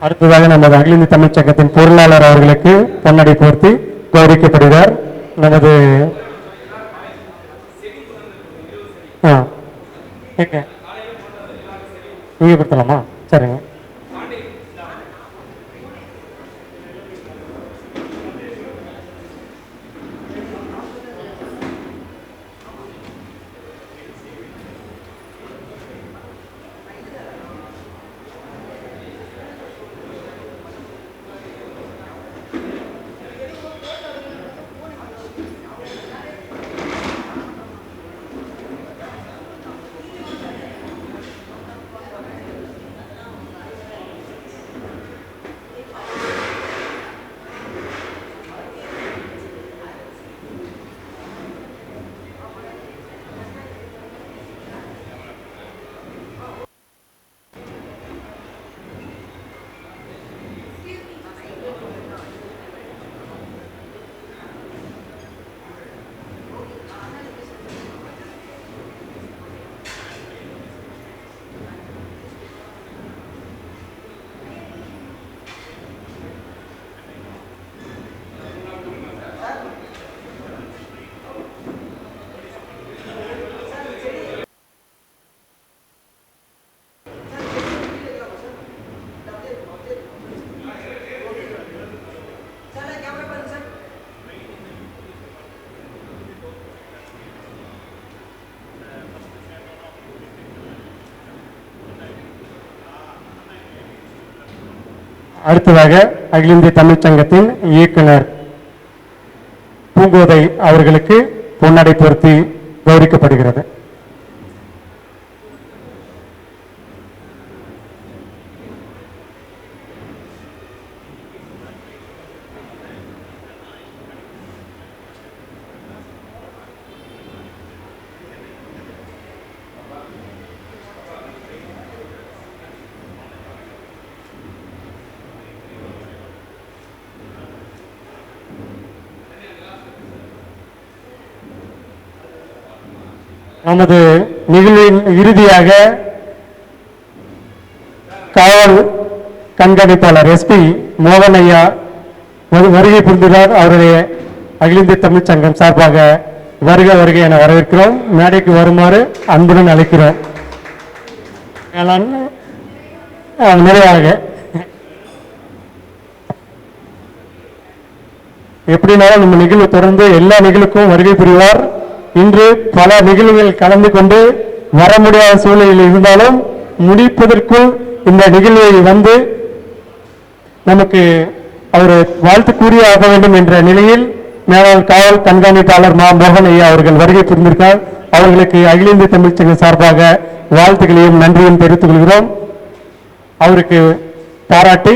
அடுத்ததாக நமது அகில இந்திய தமிழ்ச் சங்கத்தின் பொருளாளர் அவர்களுக்கு பொன்னடை போர்த்தி கௌரவிக்கப்படுகிறார். நமது நீங்க கொடுத்தலாமா? சரிங்க. அடுத்ததாக அகில இந்திய தமிழ்ச் சங்கத்தின் இயக்குனர் பூங்கோதை அவர்களுக்கு பொன்னடை பொருத்தி கௌரவிக்கப்படுகிறது. நமது நிகழ்வின் இறுதியாக காவல் கண்காணிப்பாளர் எஸ்பி மோகன் ஐயா வருகை புரிந்துள்ளார். அவருடைய அகில இந்திய தமிழ்ச் சங்கம் சார்பாக வருக வருகை என வரவேற்கிறோம். மேடைக்கு வருமாறு அன்புடன் அழைக்கிறோம். நிறைவாக எப்படினாலும் நம்ம நிகழ்வு தொடர்ந்து எல்லா நிகழ்வுக்கும் வருகை புரிவார். இன்று பல நிகழ்வுகள் கலந்து கொண்டு வர முடியாத சூழ்நிலையில் இருந்தாலும் முடிப்பதற்குள் இந்த நிகழ்வை வந்து நமக்கு அவர் வாழ்த்து கூறிய ஆக வேண்டும் என்ற நிலையில் மேலாள் காவல் கண்காணிப்பாளர் மா மோகன் ஐயா அவர்கள் வருகை புரிந்திருக்கார். அவர்களுக்கு அகில இந்திய தமிழ்ச் சங்க சார்பாக வாழ்த்துக்களையும் நன்றியும் தெரிவித்துக் கொள்கிறோம். அவருக்கு பாராட்டு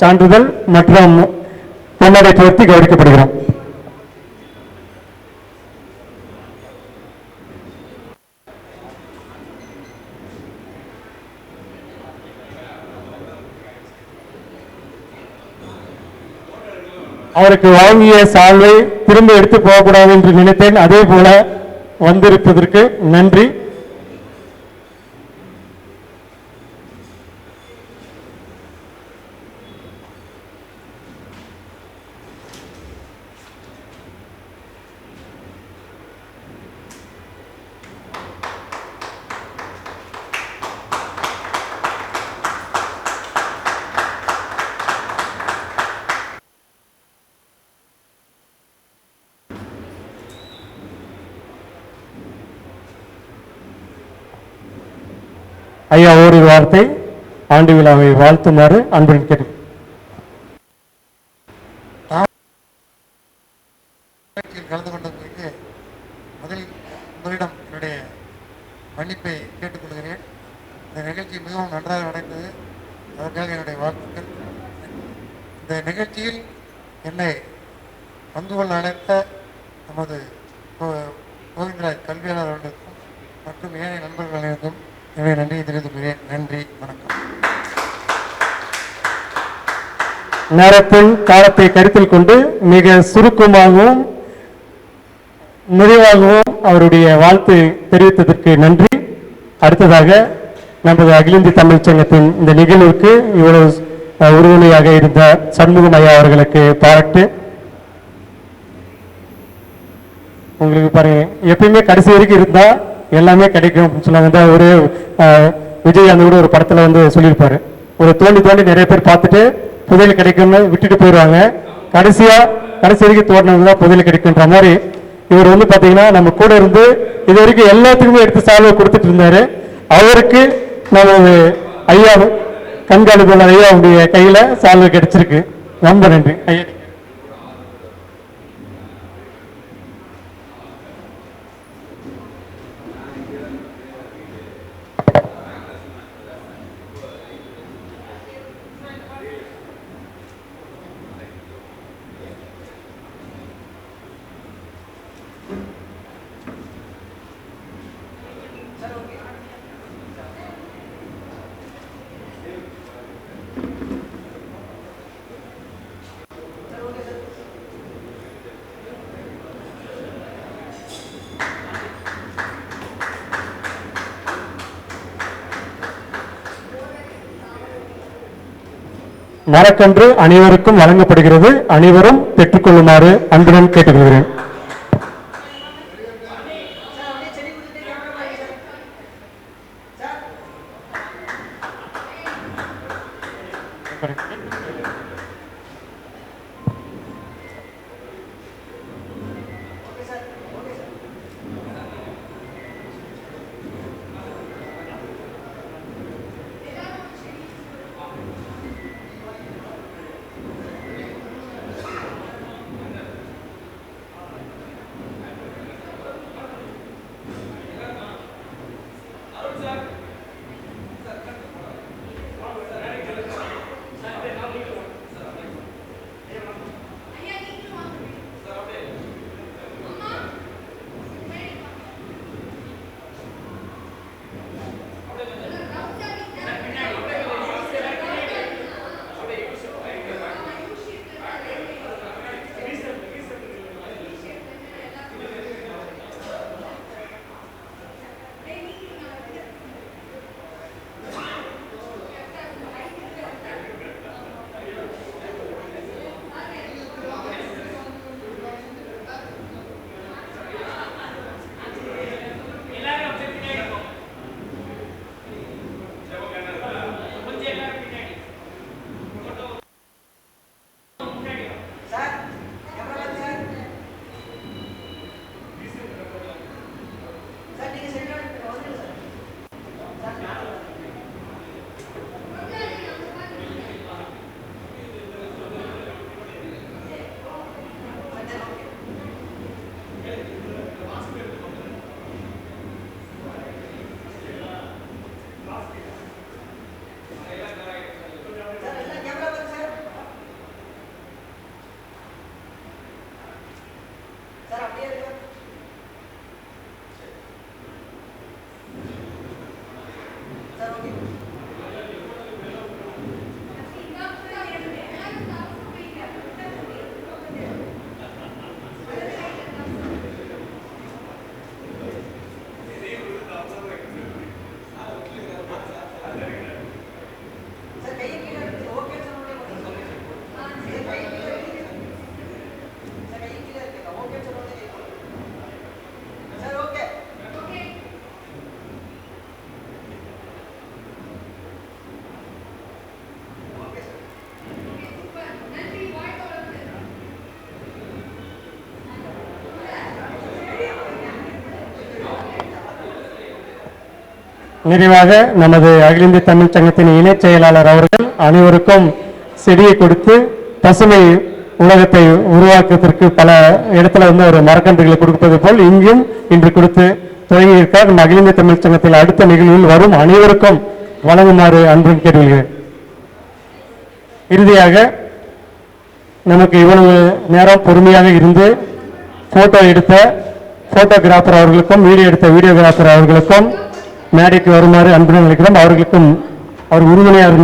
சான்றிதழ் மற்றும் பொன்னடை போர்த்தி கௌரவிக்கப்படுகிறோம். அவருக்கு வாங்கிய சால்வை திரும்ப எடுத்து போகக்கூடாது என்று நினைத்தேன். அதே போல வந்திருப்பதற்கு நன்றி. ஐயா ஒரு வார்த்தை ஆண்டு விழாவை வாழ்த்துமாறு அன்புடன் கேட்டு கலந்து கொண்டதற்கு உங்களிடம் என்னுடைய மன்னிப்பை கேட்டுக்கொள்கிறேன். இந்த நிகழ்ச்சி மிகவும் நன்றாக நடந்தது. அதற்காக என்னுடைய வாழ்த்துக்கள். இந்த நிகழ்ச்சியில் என்னை பங்கு கொள்ள அழைத்த நமது கோவிந்தராஜ் கல்வியாளர் அவர்களுக்கும் மற்றும் ஏனைய நண்பர்கள் அனைவருக்கும் என்னுடைய நன்றியை தெரிவித்துக் கொள்கிறேன். நன்றி, வணக்கம். நேரத்தின் காலத்தை கருத்தில் கொண்டு மிக சுருக்கமாகவும் நிறைவாகவும் அவருடைய வாழ்த்து தெரிவித்ததற்கு நன்றி. அடுத்ததாக நமது அகில இந்திய தமிழ்ச் சங்கத்தின் இந்த நிகழ்வுக்கு இவ்வளவு உறுதுணையாக இருந்த சண்முகம் ஐயா அவர்களுக்கு பாராட்டு. உங்களுக்கு பாருங்க, எப்பயுமே கடைசி வரைக்கும் இருந்தா எல்லாமே கிடைக்கும் அப்படின்னு சொன்னாங்க. ஒரு விஜய் அந்த கூட ஒரு படத்துல சொல்லியிருப்பாரு, ஒரு தோண்டி தோண்டி நிறைய பேர் பார்த்துட்டு புதையல் கிடைக்கும்னு விட்டுட்டு போயிடுவாங்க, கடைசி வரைக்கும் தோண்டினது தான் புதையல் கிடைக்குன்ற மாதிரி இவர் பாத்தீங்கன்னா நம்ம கூட இருந்து இது வரைக்கும் எல்லாத்துக்குமே எடுத்து சால்வை கொடுத்துட்டு இருந்தாரு. அவருக்கு நம்ம ஐயா கண்காணிப்பாளர் ஐயாவுடைய கையில சால்வை கிடைச்சிருக்கு. ரொம்ப நன்றி ஐயா. மரக்கன்று அனைவருக்கும் வழங்கப்படுகிறது. அனைவரும் பெற்றுக்கொள்ளுமாறு அன்புடன் கேட்டுக்கொள்கிறேன். நிறைவாக நமது அகில இந்திய தமிழ்ச் சங்கத்தின் இணைச் செயலாளர் அவர்கள் அனைவருக்கும் செடியை கொடுத்து பசுமை உலகத்தை உருவாக்குவதற்கு பல இடத்துல ஒரு மரக்கன்றுகளை கொடுப்பது போல் இங்கும் இன்று கொடுத்து தொடங்கியிருக்கார். நம்ம அகில இந்திய தமிழ்ச் சங்கத்தில் அடுத்த நிகழ்வில் வரும் அனைவருக்கும் வழங்குமாறு அன்புடன் கேட்டுக்கொள்கிறேன். இறுதியாக நமக்கு இவ்வளவு நேரம் பொறுமையாக இருந்து போட்டோ எடுத்த போட்டோகிராஃபர் அவர்களுக்கும் வீடியோ எடுத்த வீடியோகிராஃபர் அவர்களுக்கும் மேடைக்கு வருமாறு அன்புடன் நினைக்கிறோம். அவர்களுக்கும் அவர் உறுதுணையாக